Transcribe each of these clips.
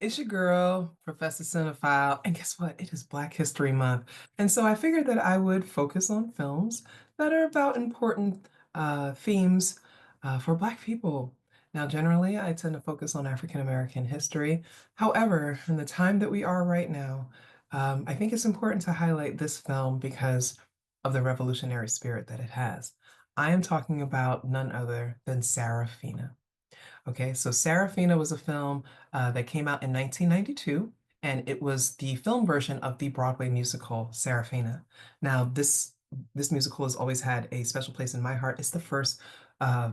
It's your girl, Professor Cinephile, and guess what? It is Black History Month. And so I figured that I would focus on films that are about important themes for Black people. Now, generally, I tend to focus on African American history. However, in the time that we are right now, I think it's important to highlight this film because of the revolutionary spirit that it has. I am talking about none other than Sarafina. Okay, so Sarafina was a film that came out in 1992, and it was the film version of the Broadway musical Sarafina. Now, this musical has always had a special place in my heart. It's the first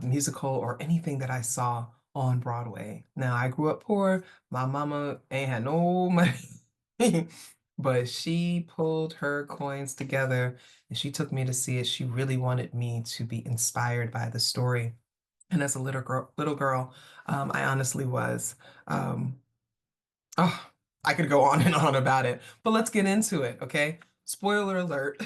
musical or anything that I saw on Broadway. Now, I grew up poor. My mama ain't had no money, but she pulled her coins together and she took me to see it. She really wanted me to be inspired by the story. And as a little girl, I honestly was. Um, oh, I could go on and on about it, but let's get into it, okay? Spoiler alert.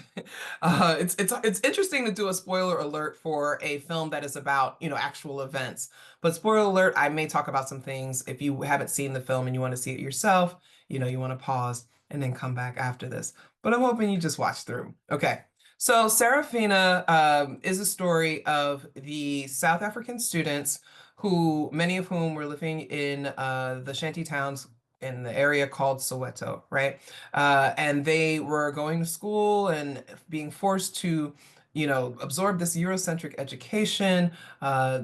It's interesting to do a spoiler alert for a film that is about, actual events. But spoiler alert, I may talk about some things. If you haven't seen the film and you want to see it yourself, you want to pause and then come back after this. But I'm hoping you just watch through. Okay. So Serafina is a story of the South African students who, many of whom were living in the shanty towns in the area called Soweto, right? And they were going to school and being forced to, absorb this Eurocentric education.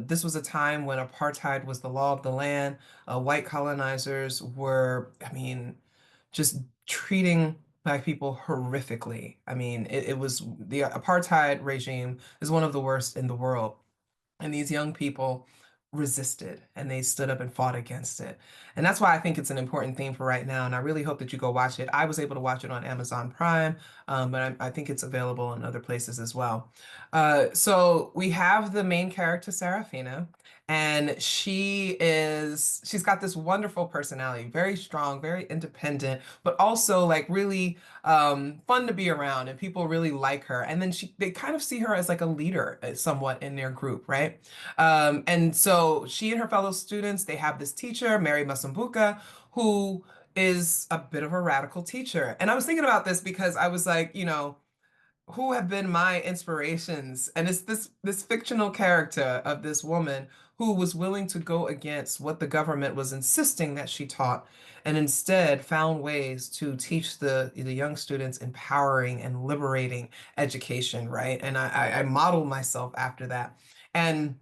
This was a time when apartheid was the law of the land. White colonizers were, I mean, just treating Black people horrifically. I mean, it was the apartheid regime is one of the worst in the world. And these young people resisted and they stood up and fought against it. And that's why I think it's an important theme for right now. And I really hope that you go watch it. I was able to watch it on Amazon Prime, but I think it's available in other places as well. So we have the main character, Sarafina, and she's got this wonderful personality, very strong, very independent, but also like really fun to be around, and people really like her. And then they kind of see her as like a leader, somewhat in their group, right? And so she and her fellow students, they have this teacher, Mary Masumbuka, who is a bit of a radical teacher. And I was thinking about this because I was like, who have been my inspirations, and it's this fictional character of this woman who was willing to go against what the government was insisting that she taught, and instead found ways to teach the young students empowering and liberating education, right? And I modeled myself after that, and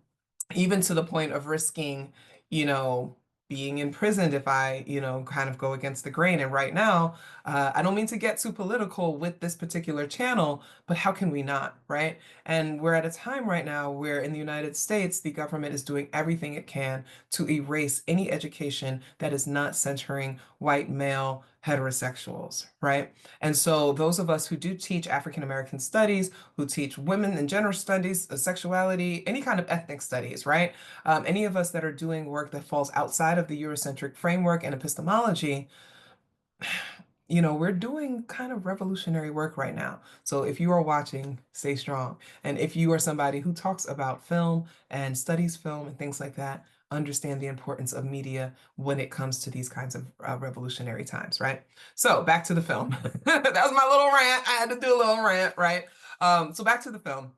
even to the point of risking, you know, being imprisoned if I, kind of go against the grain. And right now, I don't mean to get too political with this particular channel, but how can we not, right? And we're at a time right now where in the United States, the government is doing everything it can to erase any education that is not centering white male heterosexuals, right? And so those of us who do teach African American studies, who teach women and gender studies, sexuality, any kind of ethnic studies, right? Any of us that are doing work that falls outside of the Eurocentric framework and epistemology, we're doing kind of revolutionary work right now. So if you are watching, stay strong. And if you are somebody who talks about film and studies film and things like that, understand the importance of media when it comes to these kinds of revolutionary times, right? So back to the film. That was my little rant. I had to do a little rant, right? So back to the film.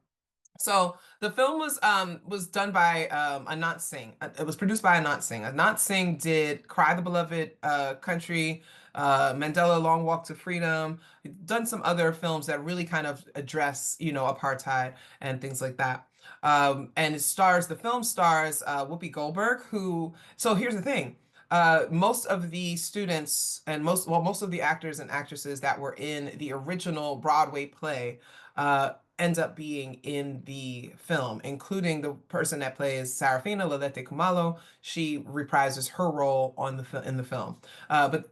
So the film was done by Anant Singh. It was produced by Anant Singh. Anant Singh did Cry the Beloved Country, Mandela Long Walk to Freedom, done some other films that really kind of address, apartheid and things like that. And the film stars Whoopi Goldberg, so here's the thing. Most of the students and most of the actors and actresses that were in the original Broadway play ends up being in the film, including the person that plays Sarafina, Leleti Khumalo. She reprises her role in the film. But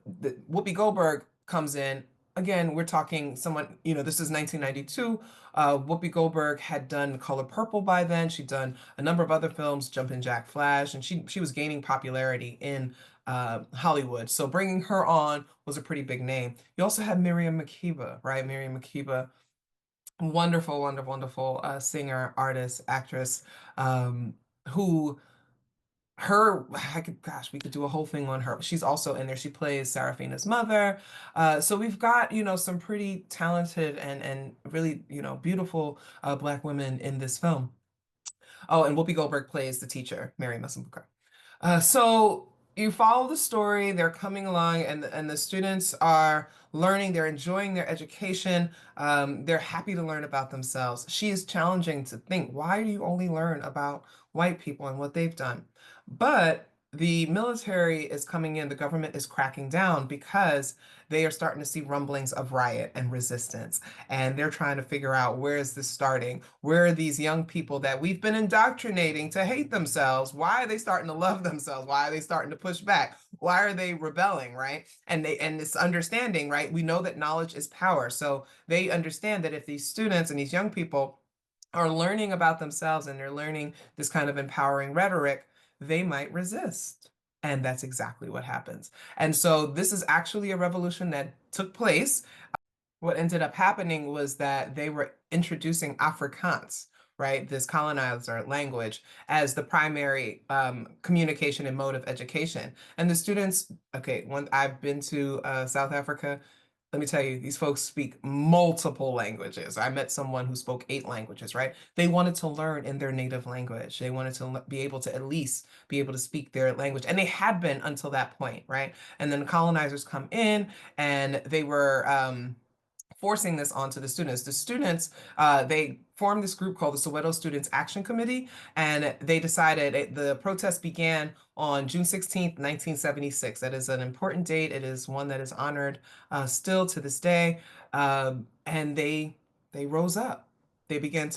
Whoopi Goldberg comes in. Again, we're talking someone, this is 1992. Whoopi Goldberg had done Color Purple by then. She'd done a number of other films, Jumpin' Jack Flash, and she was gaining popularity in Hollywood. So bringing her on was a pretty big name. You also had Miriam Makeba, right? Miriam Makeba, wonderful, wonderful, wonderful singer, artist, actress, who her, gosh, we could do a whole thing on her. She's also in there. She plays Sarafina's mother. So we've got, some pretty talented and really, beautiful Black women in this film. Oh, and Whoopi Goldberg plays the teacher, Mary Muslim. So you follow the story, they're coming along, and the students are learning, they're enjoying their education, they're happy to learn about themselves. She is challenging to think, why do you only learn about white people and what they've done? But the military is coming in, the government is cracking down because they are starting to see rumblings of riot and resistance. And they're trying to figure out, where is this starting? Where are these young people that we've been indoctrinating to hate themselves? Why are they starting to love themselves? Why are they starting to push back? Why are they rebelling, right? And this understanding, right? We know that knowledge is power. So they understand that if these students and these young people are learning about themselves and they're learning this kind of empowering rhetoric, they might resist. And that's exactly what happens. And so this is actually a revolution that took place. What ended up happening was that they were introducing Afrikaans, right, this colonizer language, as the primary communication and mode of education. And the students, okay, when I've been to South Africa, let me tell you, these folks speak multiple languages. I met someone who spoke 8 languages, right? They wanted to learn in their native language. They wanted to be able to at least be able to speak their language. And they had been until that point, right? And then the colonizers come in and they were forcing this onto the students. The students, they formed this group called the Soweto Students Action Committee, and they decided the protest began on June 16th, 1976. That is an important date. It is one that is honored still to this day. And they rose up. They did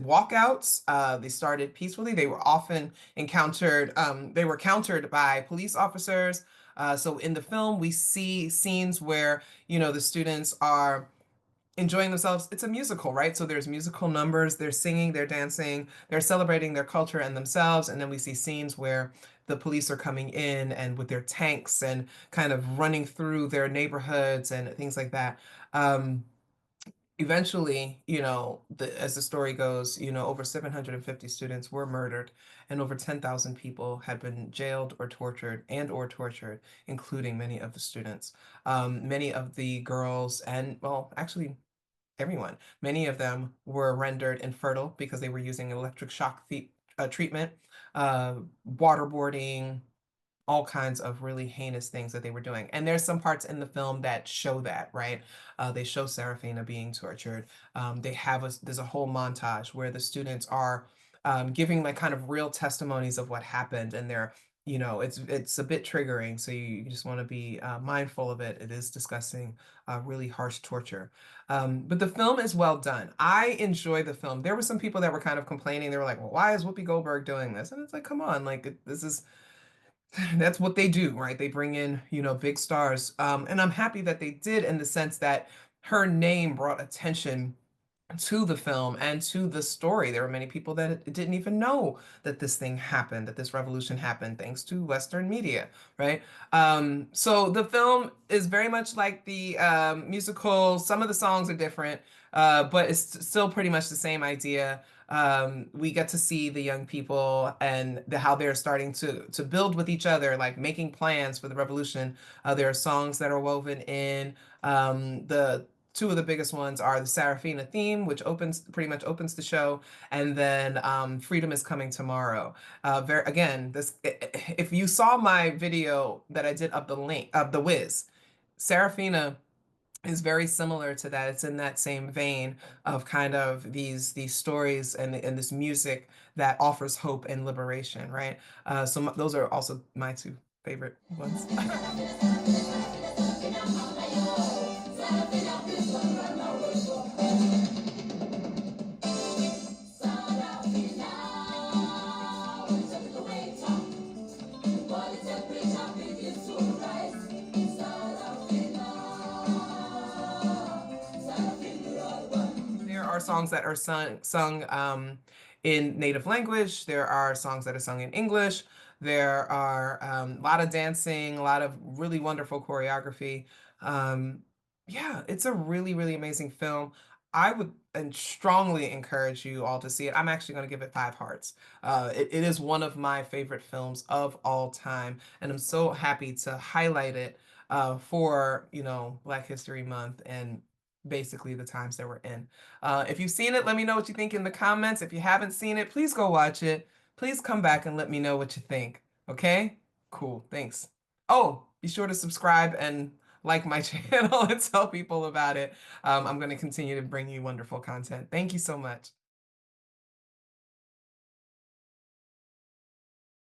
walkouts. They started peacefully. They were often they were countered by police officers. So in the film, we see scenes where, the students are enjoying themselves. It's a musical, right? So there's musical numbers, they're singing, they're dancing, they're celebrating their culture and themselves. And then we see scenes where the police are coming in and with their tanks and kind of running through their neighborhoods and things like that. Eventually, as the story goes, over 750 students were murdered and over 10,000 people had been jailed or tortured, including many of the students. Many of the girls and, well, actually everyone, many of them were rendered infertile because they were using electric shock treatment, waterboarding, all kinds of really heinous things that they were doing. And there's some parts in the film that show that, right? They show Serafina being tortured. There's a whole montage where the students are giving like kind of real testimonies of what happened, and it's a bit triggering, so you just want to be mindful of it. It is discussing really harsh torture. But the film is well done. I enjoy the film. There were some people that were kind of complaining. They were like, well, why is Whoopi Goldberg doing this? And it's like, come on, like this is that's what they do, right? They bring in, big stars. And I'm happy that they did, in the sense that her name brought attention to the film and to the story. There were many people that didn't even know that this thing happened, that this revolution happened, thanks to Western media, right? So the film is very much like the musical. Some of the songs are different, but it's still pretty much the same idea. We get to see the young people and how they're starting to build with each other, like making plans for the revolution. There are songs that are woven in. The two of the biggest ones are the Sarafina theme, which pretty much opens the show, and then Freedom is Coming Tomorrow. Again, if you saw my video that I did of the link of the Wiz, Sarafina is very similar to that. It's in that same vein of kind of these stories and this music that offers hope and liberation, right? So those are also my two favorite ones. There are songs that are sung in native language. There are songs that are sung in English. There are a lot of dancing, a lot of really wonderful choreography. Um, yeah, it's a really, really amazing film. I would and strongly encourage you all to see it. I'm actually going to give it 5 hearts. It is one of my favorite films of all time, and I'm so happy to highlight it for, Black History Month and basically the times that we're in. If you've seen it, let me know what you think in the comments. If you haven't seen it, please go watch it. Please come back and let me know what you think. Okay? Cool. Thanks. Oh, be sure to subscribe and like my channel and tell people about it. I'm going to continue to bring you wonderful content. Thank you so much.